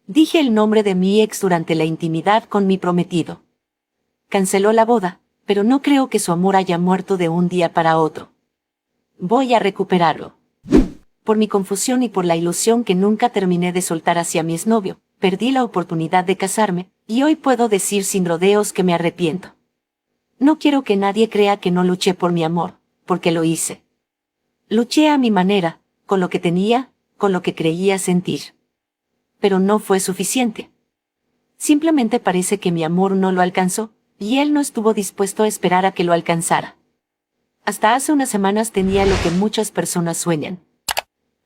Dije el nombre de mi ex durante la intimidad con mi prometido. Canceló la boda, pero no creo que su amor haya muerto de un día para otro. Voy a recuperarlo. Por mi confusión y por la ilusión que nunca terminé de soltar hacia mi exnovio, perdí la oportunidad de casarme, y hoy puedo decir sin rodeos que me arrepiento. No quiero que nadie crea que no luché por mi amor, porque lo hice. Luché a mi manera, con lo que tenía, con lo que creía sentir. Pero no fue suficiente. Simplemente parece que mi amor no lo alcanzó, y él no estuvo dispuesto a esperar a que lo alcanzara. Hasta hace unas semanas tenía lo que muchas personas sueñan.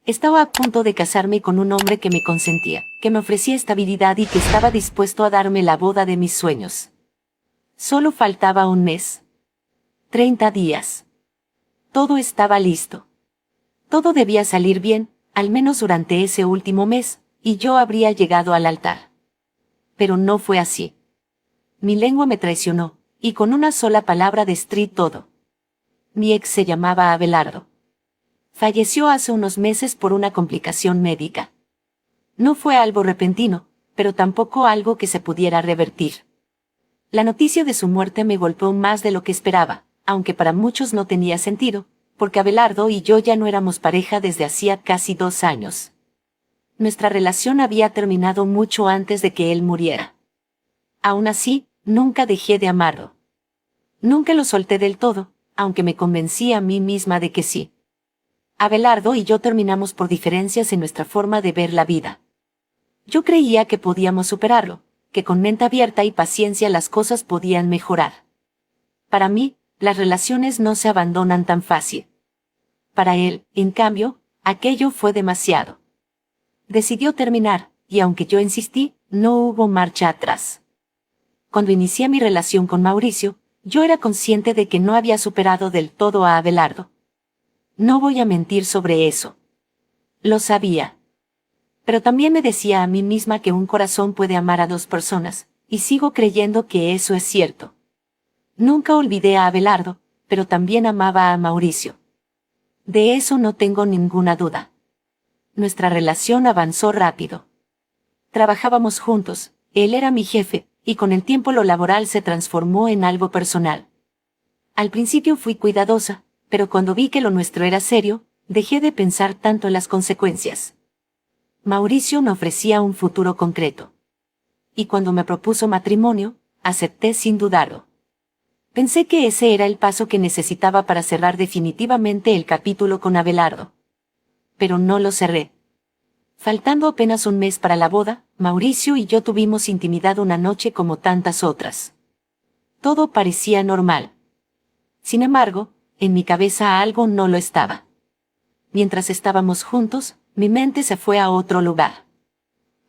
Estaba a punto de casarme con un hombre que me consentía, que me ofrecía estabilidad y que estaba dispuesto a darme la boda de mis sueños. Solo faltaba un mes. 30 días. Todo estaba listo. Todo debía salir bien, al menos durante ese último mes, y yo habría llegado al altar. Pero no fue así. Mi lengua me traicionó, y con una sola palabra destruí todo. Mi ex se llamaba Abelardo. Falleció hace unos meses por una complicación médica. No fue algo repentino, pero tampoco algo que se pudiera revertir. La noticia de su muerte me golpeó más de lo que esperaba, aunque para muchos no tenía sentido, porque Abelardo y yo ya no éramos pareja desde hacía casi 2 años. Nuestra relación había terminado mucho antes de que él muriera. Aún así, nunca dejé de amarlo. Nunca lo solté del todo, aunque me convencí a mí misma de que sí. Abelardo y yo terminamos por diferencias en nuestra forma de ver la vida. Yo creía que podíamos superarlo, que con mente abierta y paciencia las cosas podían mejorar. Para mí, las relaciones no se abandonan tan fácil. Para él, en cambio, aquello fue demasiado. Decidió terminar, y aunque yo insistí, no hubo marcha atrás. Cuando inicié mi relación con Mauricio, yo era consciente de que no había superado del todo a Abelardo. No voy a mentir sobre eso. Lo sabía. Pero también me decía a mí misma que un corazón puede amar a 2 personas, y sigo creyendo que eso es cierto. Nunca olvidé a Abelardo, pero también amaba a Mauricio. De eso no tengo ninguna duda. Nuestra relación avanzó rápido. Trabajábamos juntos, él era mi jefe, y con el tiempo lo laboral se transformó en algo personal. Al principio fui cuidadosa, pero cuando vi que lo nuestro era serio, dejé de pensar tanto en las consecuencias. Mauricio me ofrecía un futuro concreto. Y cuando me propuso matrimonio, acepté sin dudarlo. Pensé que ese era el paso que necesitaba para cerrar definitivamente el capítulo con Abelardo. Pero no lo cerré. Faltando apenas un mes para la boda, Mauricio y yo tuvimos intimidad una noche como tantas otras. Todo parecía normal. Sin embargo, en mi cabeza algo no lo estaba. Mientras estábamos juntos, mi mente se fue a otro lugar.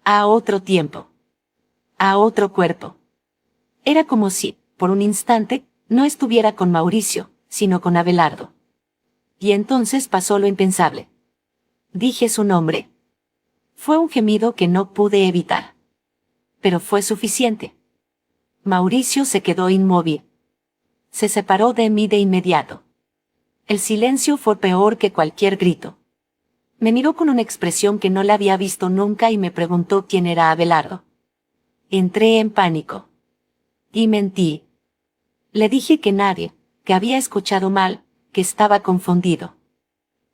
A otro tiempo. A otro cuerpo. Era como si, por un instante, no estuviera con Mauricio, sino con Abelardo. Y entonces pasó lo impensable. Dije su nombre. Fue un gemido que no pude evitar. Pero fue suficiente. Mauricio se quedó inmóvil. Se separó de mí de inmediato. El silencio fue peor que cualquier grito. Me miró con una expresión que no la había visto nunca y me preguntó quién era Abelardo. Entré en pánico. Y mentí. Le dije que nadie, que había escuchado mal, que estaba confundido.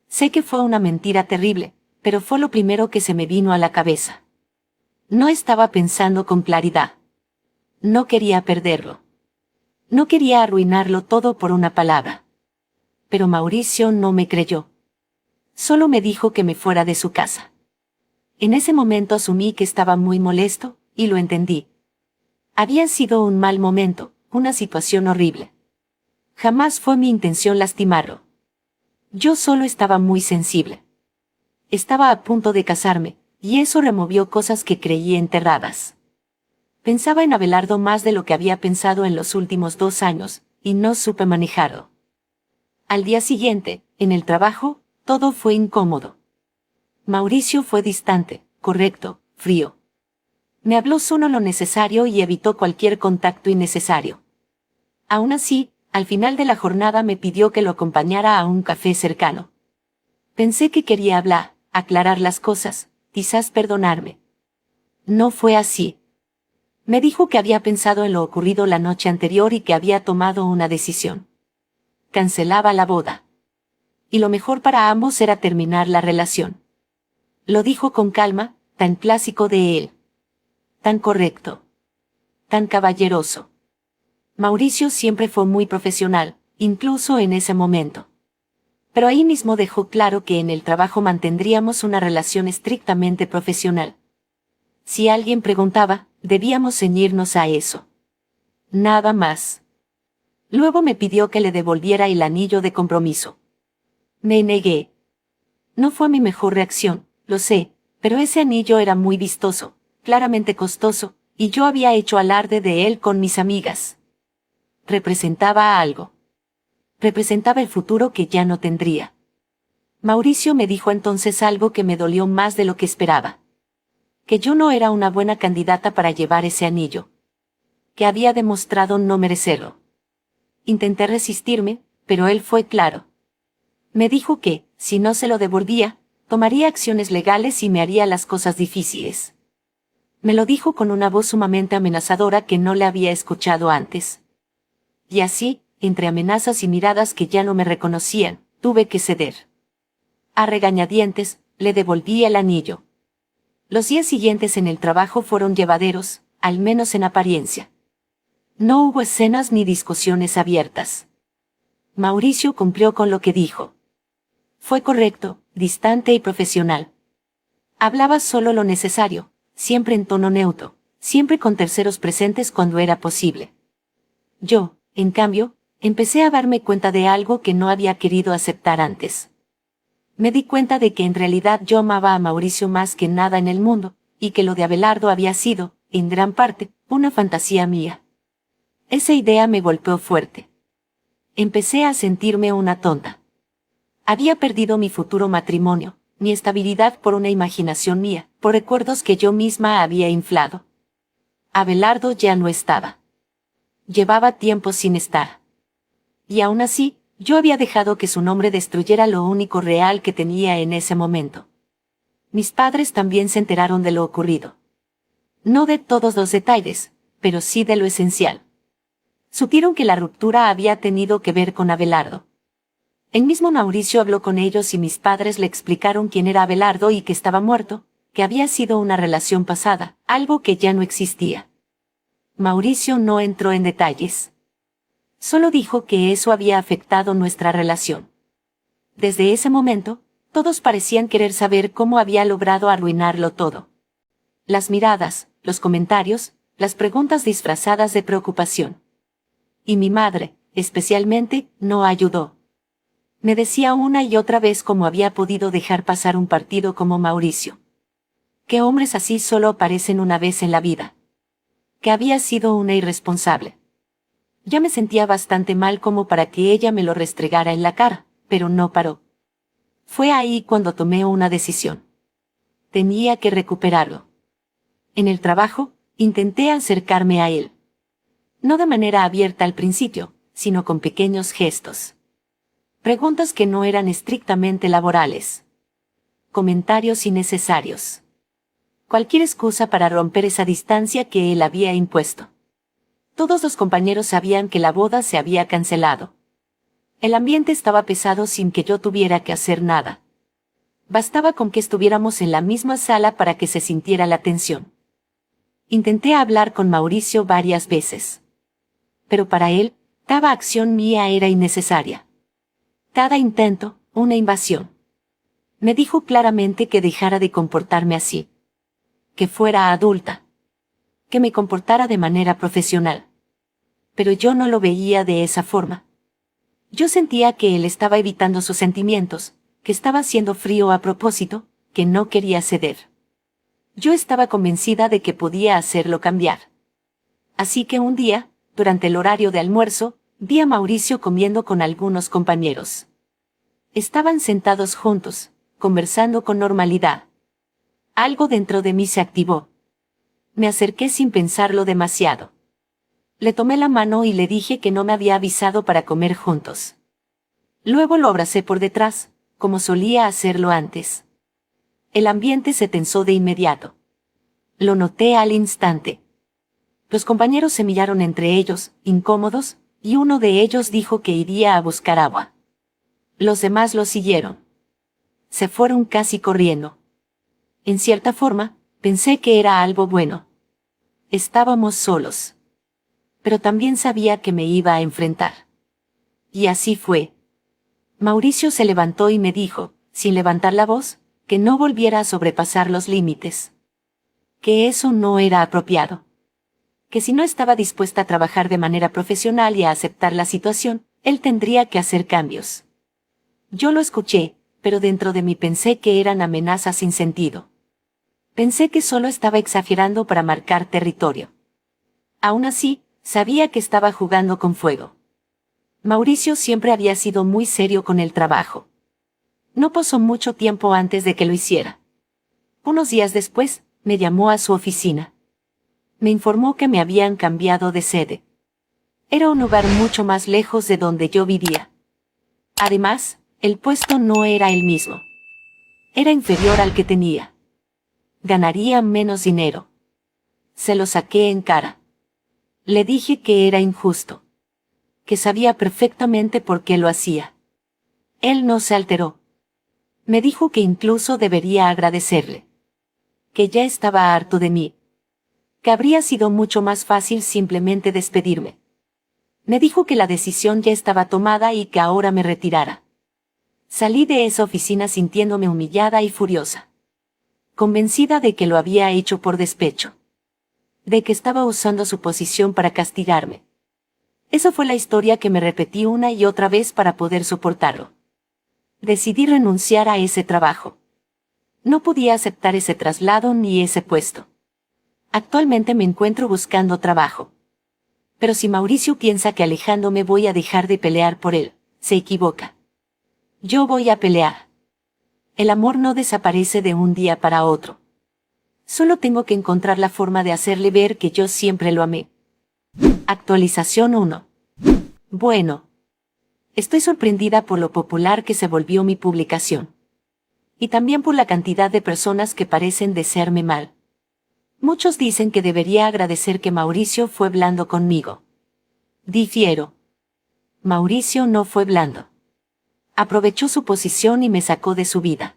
Sé que fue una mentira terrible, pero fue lo primero que se me vino a la cabeza. No estaba pensando con claridad. No quería perderlo. No quería arruinarlo todo por una palabra. Pero Mauricio no me creyó. Solo me dijo que me fuera de su casa. En ese momento asumí que estaba muy molesto, y lo entendí. Había sido un mal momento, una situación horrible. Jamás fue mi intención lastimarlo. Yo solo estaba muy sensible. Estaba a punto de casarme, y eso removió cosas que creí enterradas. Pensaba en Abelardo más de lo que había pensado en los últimos 2 años, y no supe manejarlo. Al día siguiente, en el trabajo, todo fue incómodo. Mauricio fue distante, correcto, frío. Me habló solo lo necesario y evitó cualquier contacto innecesario. Aún así, al final de la jornada me pidió que lo acompañara a un café cercano. Pensé que quería hablar, aclarar las cosas, quizás perdonarme. No fue así. Me dijo que había pensado en lo ocurrido la noche anterior y que había tomado una decisión. Cancelaba la boda. Y lo mejor para ambos era terminar la relación. Lo dijo con calma, tan clásico de él. Tan correcto. Tan caballeroso. Mauricio siempre fue muy profesional, incluso en ese momento. Pero ahí mismo dejó claro que en el trabajo mantendríamos una relación estrictamente profesional. Si alguien preguntaba, debíamos ceñirnos a eso. Nada más. Luego me pidió que le devolviera el anillo de compromiso. Me negué. No fue mi mejor reacción, lo sé, pero ese anillo era muy vistoso, claramente costoso, y yo había hecho alarde de él con mis amigas. Representaba algo. Representaba el futuro que ya no tendría. Mauricio me dijo entonces algo que me dolió más de lo que esperaba. Que yo no era una buena candidata para llevar ese anillo. Que había demostrado no merecerlo. Intenté resistirme, pero él fue claro. Me dijo que, si no se lo devolvía, tomaría acciones legales y me haría las cosas difíciles. Me lo dijo con una voz sumamente amenazadora que no le había escuchado antes. Y así, entre amenazas y miradas que ya no me reconocían, tuve que ceder. A regañadientes, le devolví el anillo. Los días siguientes en el trabajo fueron llevaderos, al menos en apariencia. No hubo escenas ni discusiones abiertas. Mauricio cumplió con lo que dijo. Fue correcto, distante y profesional. Hablaba solo lo necesario, siempre en tono neutro, siempre con terceros presentes cuando era posible. Yo, en cambio, empecé a darme cuenta de algo que no había querido aceptar antes. Me di cuenta de que en realidad yo amaba a Mauricio más que nada en el mundo, y que lo de Abelardo había sido, en gran parte, una fantasía mía. Esa idea me golpeó fuerte. Empecé a sentirme una tonta. Había perdido mi futuro matrimonio, mi estabilidad por una imaginación mía, por recuerdos que yo misma había inflado. Abelardo ya no estaba. Llevaba tiempo sin estar. Y aún así, yo había dejado que su nombre destruyera lo único real que tenía en ese momento. Mis padres también se enteraron de lo ocurrido. No de todos los detalles, pero sí de lo esencial. Supieron que la ruptura había tenido que ver con Abelardo. El mismo Mauricio habló con ellos y mis padres le explicaron quién era Abelardo y que estaba muerto, que había sido una relación pasada, algo que ya no existía. Mauricio no entró en detalles. Solo dijo que eso había afectado nuestra relación. Desde ese momento, todos parecían querer saber cómo había logrado arruinarlo todo. Las miradas, los comentarios, las preguntas disfrazadas de preocupación. Y mi madre, especialmente, no ayudó. Me decía una y otra vez cómo había podido dejar pasar un partido como Mauricio. Que hombres así solo aparecen una vez en la vida. Que había sido una irresponsable. Ya me sentía bastante mal como para que ella me lo restregara en la cara, pero no paró. Fue ahí cuando tomé una decisión. Tenía que recuperarlo. En el trabajo, intenté acercarme a él. No de manera abierta al principio, sino con pequeños gestos. Preguntas que no eran estrictamente laborales. Comentarios innecesarios. Cualquier excusa para romper esa distancia que él había impuesto. Todos los compañeros sabían que la boda se había cancelado. El ambiente estaba pesado sin que yo tuviera que hacer nada. Bastaba con que estuviéramos en la misma sala para que se sintiera la tensión. Intenté hablar con Mauricio varias veces. Pero para él, cada acción mía era innecesaria. Cada intento, una invasión. Me dijo claramente que dejara de comportarme así. Que fuera adulta. Que me comportara de manera profesional. Pero yo no lo veía de esa forma. Yo sentía que él estaba evitando sus sentimientos, que estaba siendo frío a propósito, que no quería ceder. Yo estaba convencida de que podía hacerlo cambiar. Así que un día, durante el horario de almuerzo, vi a Mauricio comiendo con algunos compañeros. Estaban sentados juntos, conversando con normalidad. Algo dentro de mí se activó. Me acerqué sin pensarlo demasiado. Le tomé la mano y le dije que no me había avisado para comer juntos. Luego lo abracé por detrás, como solía hacerlo antes. El ambiente se tensó de inmediato. Lo noté al instante. Los compañeros se miraron entre ellos, incómodos, y uno de ellos dijo que iría a buscar agua. Los demás lo siguieron. Se fueron casi corriendo. En cierta forma, pensé que era algo bueno. Estábamos solos. Pero también sabía que me iba a enfrentar. Y así fue. Mauricio se levantó y me dijo, sin levantar la voz, que no volviera a sobrepasar los límites. Que eso no era apropiado. Que si no estaba dispuesta a trabajar de manera profesional y a aceptar la situación, él tendría que hacer cambios. Yo lo escuché, pero dentro de mí pensé que eran amenazas sin sentido. Pensé que solo estaba exagerando para marcar territorio. Aún así, sabía que estaba jugando con fuego. Mauricio siempre había sido muy serio con el trabajo. No pasó mucho tiempo antes de que lo hiciera. Unos días después, me llamó a su oficina. Me informó que me habían cambiado de sede. Era un lugar mucho más lejos de donde yo vivía. Además, el puesto no era el mismo. Era inferior al que tenía. Ganaría menos dinero. Se lo saqué en cara. Le dije que era injusto. Que sabía perfectamente por qué lo hacía. Él no se alteró. Me dijo que incluso debería agradecerle. Que ya estaba harto de mí. Que habría sido mucho más fácil simplemente despedirme. Me dijo que la decisión ya estaba tomada y que ahora me retirara. Salí de esa oficina sintiéndome humillada y furiosa. Convencida de que lo había hecho por despecho. De que estaba usando su posición para castigarme. Esa fue la historia que me repetí una y otra vez para poder soportarlo. Decidí renunciar a ese trabajo. No podía aceptar ese traslado ni ese puesto. Actualmente me encuentro buscando trabajo. Pero si Mauricio piensa que alejándome voy a dejar de pelear por él, se equivoca. Yo voy a pelear. El amor no desaparece de un día para otro. Solo tengo que encontrar la forma de hacerle ver que yo siempre lo amé. Actualización 1. Bueno. Estoy sorprendida por lo popular que se volvió mi publicación. Y también por la cantidad de personas que parecen desearme mal. Muchos dicen que debería agradecer que Mauricio fue blando conmigo. Difiero. Mauricio no fue blando. Aprovechó su posición y me sacó de su vida.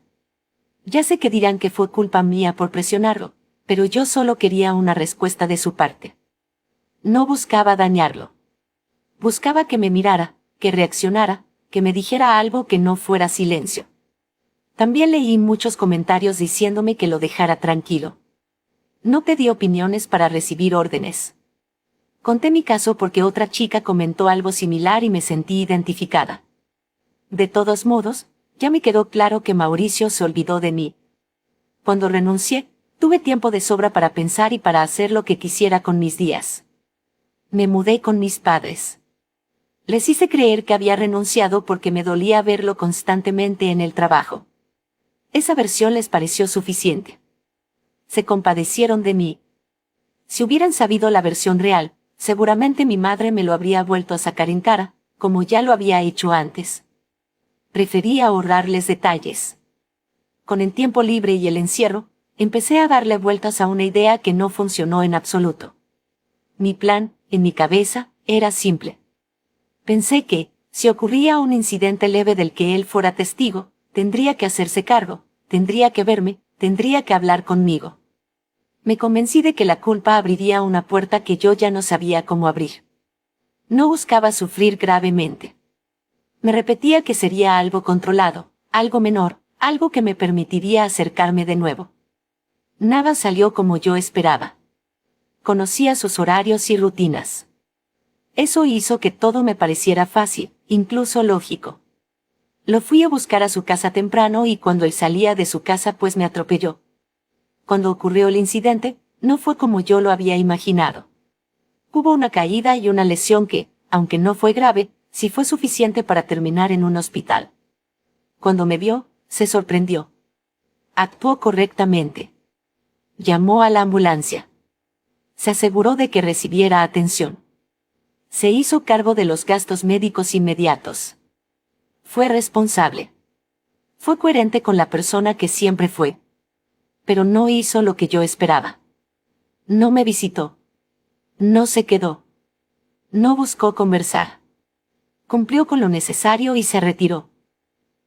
Ya sé que dirán que fue culpa mía por presionarlo, pero yo solo quería una respuesta de su parte. No buscaba dañarlo. Buscaba que me mirara, que reaccionara, que me dijera algo que no fuera silencio. También leí muchos comentarios diciéndome que lo dejara tranquilo. No pedí opiniones para recibir órdenes. Conté mi caso porque otra chica comentó algo similar y me sentí identificada. De todos modos, ya me quedó claro que Mauricio se olvidó de mí. Cuando renuncié, tuve tiempo de sobra para pensar y para hacer lo que quisiera con mis días. Me mudé con mis padres. Les hice creer que había renunciado porque me dolía verlo constantemente en el trabajo. Esa versión les pareció suficiente. Se compadecieron de mí. Si hubieran sabido la versión real, seguramente mi madre me lo habría vuelto a sacar en cara, como ya lo había hecho antes. Preferí ahorrarles detalles. Con el tiempo libre y el encierro, empecé a darle vueltas a una idea que no funcionó en absoluto. Mi plan, en mi cabeza, era simple. Pensé que, si ocurría un incidente leve del que él fuera testigo, tendría que hacerse cargo, tendría que verme, tendría que hablar conmigo. Me convencí de que la culpa abriría una puerta que yo ya no sabía cómo abrir. No buscaba sufrir gravemente. Me repetía que sería algo controlado, algo menor, algo que me permitiría acercarme de nuevo. Nada salió como yo esperaba. Conocía sus horarios y rutinas. Eso hizo que todo me pareciera fácil, incluso lógico. Lo fui a buscar a su casa temprano y cuando él salía de su casa pues me atropelló. Cuando ocurrió el incidente, no fue como yo lo había imaginado. Hubo una caída y una lesión que, aunque no fue grave, sí fue suficiente para terminar en un hospital. Cuando me vio, se sorprendió. Actuó correctamente. Llamó a la ambulancia. Se aseguró de que recibiera atención. Se hizo cargo de los gastos médicos inmediatos. Fue responsable. Fue coherente con la persona que siempre fue. Pero no hizo lo que yo esperaba. No me visitó. No se quedó. No buscó conversar. Cumplió con lo necesario y se retiró.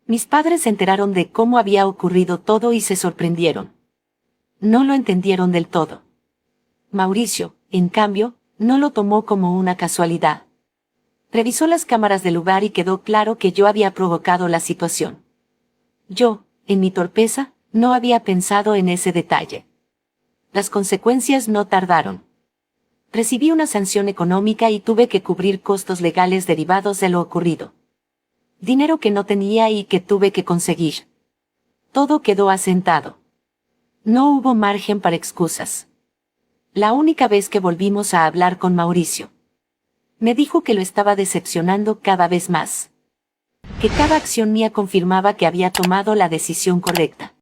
Mis padres se enteraron de cómo había ocurrido todo y se sorprendieron. No lo entendieron del todo. Mauricio, en cambio, no lo tomó como una casualidad. Revisó las cámaras del lugar y quedó claro que yo había provocado la situación. Yo, en mi torpeza, no había pensado en ese detalle. Las consecuencias no tardaron. Recibí una sanción económica y tuve que cubrir costos legales derivados de lo ocurrido. Dinero que no tenía y que tuve que conseguir. Todo quedó asentado. No hubo margen para excusas. La única vez que volvimos a hablar con Mauricio, me dijo que lo estaba decepcionando cada vez más. Que cada acción mía confirmaba que había tomado la decisión correcta.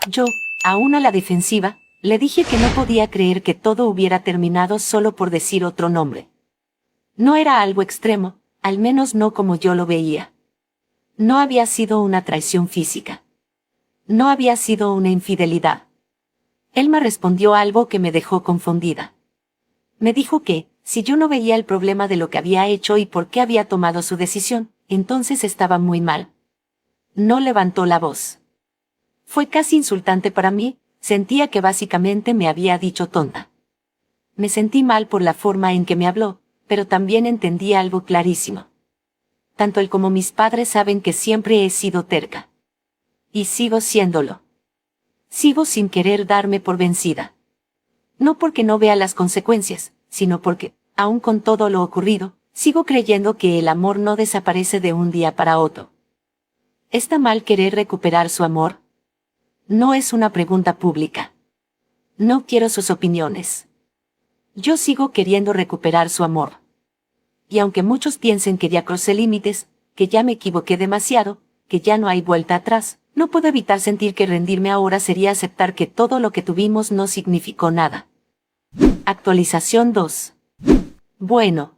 Yo, aún a la defensiva, le dije que no podía creer que todo hubiera terminado solo por decir otro nombre. No era algo extremo, al menos no como yo lo veía. No había sido una traición física. No había sido una infidelidad. Él me respondió algo que me dejó confundida. Me dijo que, si yo no veía el problema de lo que había hecho y por qué había tomado su decisión, entonces estaba muy mal. No levantó la voz. Fue casi insultante para mí, sentía que básicamente me había dicho tonta. Me sentí mal por la forma en que me habló, pero también entendí algo clarísimo. Tanto él como mis padres saben que siempre he sido terca. Y sigo siéndolo. Sigo sin querer darme por vencida. No porque no vea las consecuencias, sino porque, aun con todo lo ocurrido, sigo creyendo que el amor no desaparece de un día para otro. ¿Está mal querer recuperar su amor? No es una pregunta pública. No quiero sus opiniones. Yo sigo queriendo recuperar su amor. Y aunque muchos piensen que ya crucé límites, que ya me equivoqué demasiado, que ya no hay vuelta atrás, no puedo evitar sentir que rendirme ahora sería aceptar que todo lo que tuvimos no significó nada. Actualización 2. Bueno.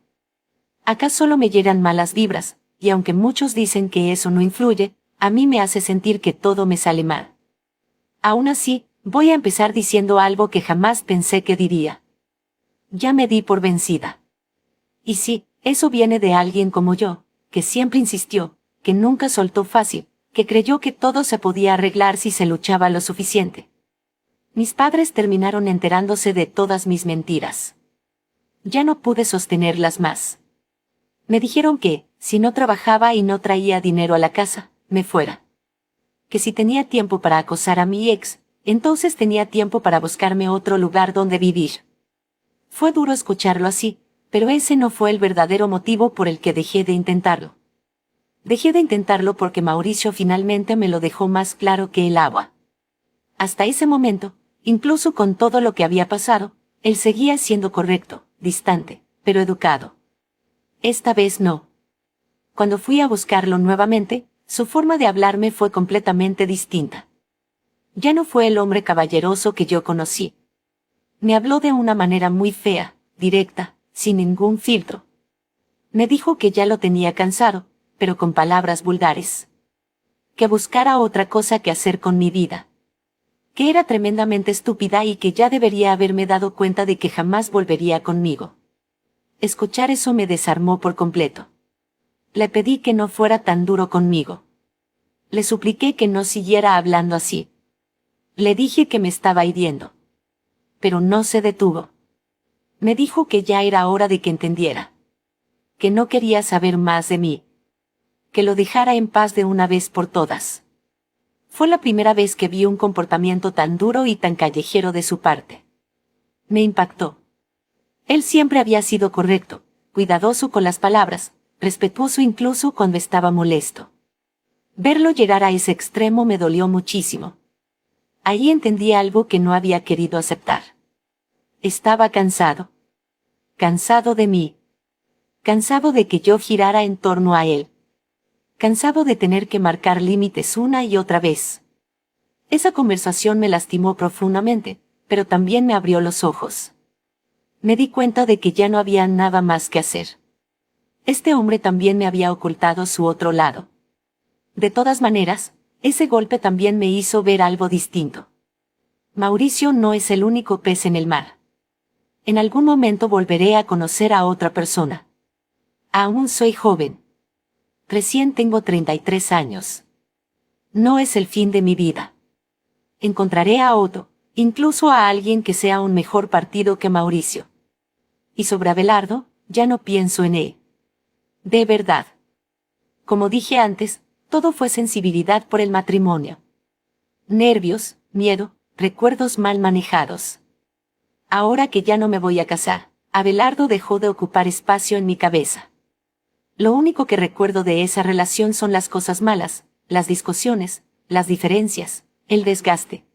Acá solo me llegan malas vibras, y aunque muchos dicen que eso no influye, a mí me hace sentir que todo me sale mal. Aún así, voy a empezar diciendo algo que jamás pensé que diría. Ya me di por vencida. Y sí, eso viene de alguien como yo, que siempre insistió, que nunca soltó fácil, que creyó que todo se podía arreglar si se luchaba lo suficiente. Mis padres terminaron enterándose de todas mis mentiras. Ya no pude sostenerlas más. Me dijeron que, si no trabajaba y no traía dinero a la casa, me fuera. Que si tenía tiempo para acosar a mi ex, entonces tenía tiempo para buscarme otro lugar donde vivir. Fue duro escucharlo así, pero ese no fue el verdadero motivo por el que dejé de intentarlo. Dejé de intentarlo porque Mauricio finalmente me lo dejó más claro que el agua. Hasta ese momento, incluso con todo lo que había pasado, él seguía siendo correcto, distante, pero educado. Esta vez no. Cuando fui a buscarlo nuevamente, su forma de hablarme fue completamente distinta. Ya no fue el hombre caballeroso que yo conocí. Me habló de una manera muy fea, directa, sin ningún filtro. Me dijo que ya lo tenía cansado, pero con palabras vulgares. Que buscara otra cosa que hacer con mi vida. Que era tremendamente estúpida y que ya debería haberme dado cuenta de que jamás volvería conmigo. Escuchar eso me desarmó por completo. Le pedí que no fuera tan duro conmigo. Le supliqué que no siguiera hablando así. Le dije que me estaba hiriendo. Pero no se detuvo. Me dijo que ya era hora de que entendiera. Que no quería saber más de mí. Que lo dejara en paz de una vez por todas. Fue la primera vez que vi un comportamiento tan duro y tan callejero de su parte. Me impactó. Él siempre había sido correcto, cuidadoso con las palabras, respetuoso incluso cuando estaba molesto. Verlo llegar a ese extremo me dolió muchísimo. Ahí entendí algo que no había querido aceptar. Estaba cansado. Cansado de mí. Cansado de que yo girara en torno a él. Cansado de tener que marcar límites una y otra vez. Esa conversación me lastimó profundamente, pero también me abrió los ojos. Me di cuenta de que ya no había nada más que hacer. Este hombre también me había ocultado su otro lado. De todas maneras, ese golpe también me hizo ver algo distinto. Mauricio no es el único pez en el mar. En algún momento volveré a conocer a otra persona. Aún soy joven. Recién tengo 33 años. No es el fin de mi vida. Encontraré a otro, incluso a alguien que sea un mejor partido que Mauricio. Y sobre Abelardo, ya no pienso en él. De verdad. Como dije antes, todo fue sensibilidad por el matrimonio. Nervios, miedo, recuerdos mal manejados. Ahora que ya no me voy a casar, Abelardo dejó de ocupar espacio en mi cabeza. Lo único que recuerdo de esa relación son las cosas malas, las discusiones, las diferencias, el desgaste,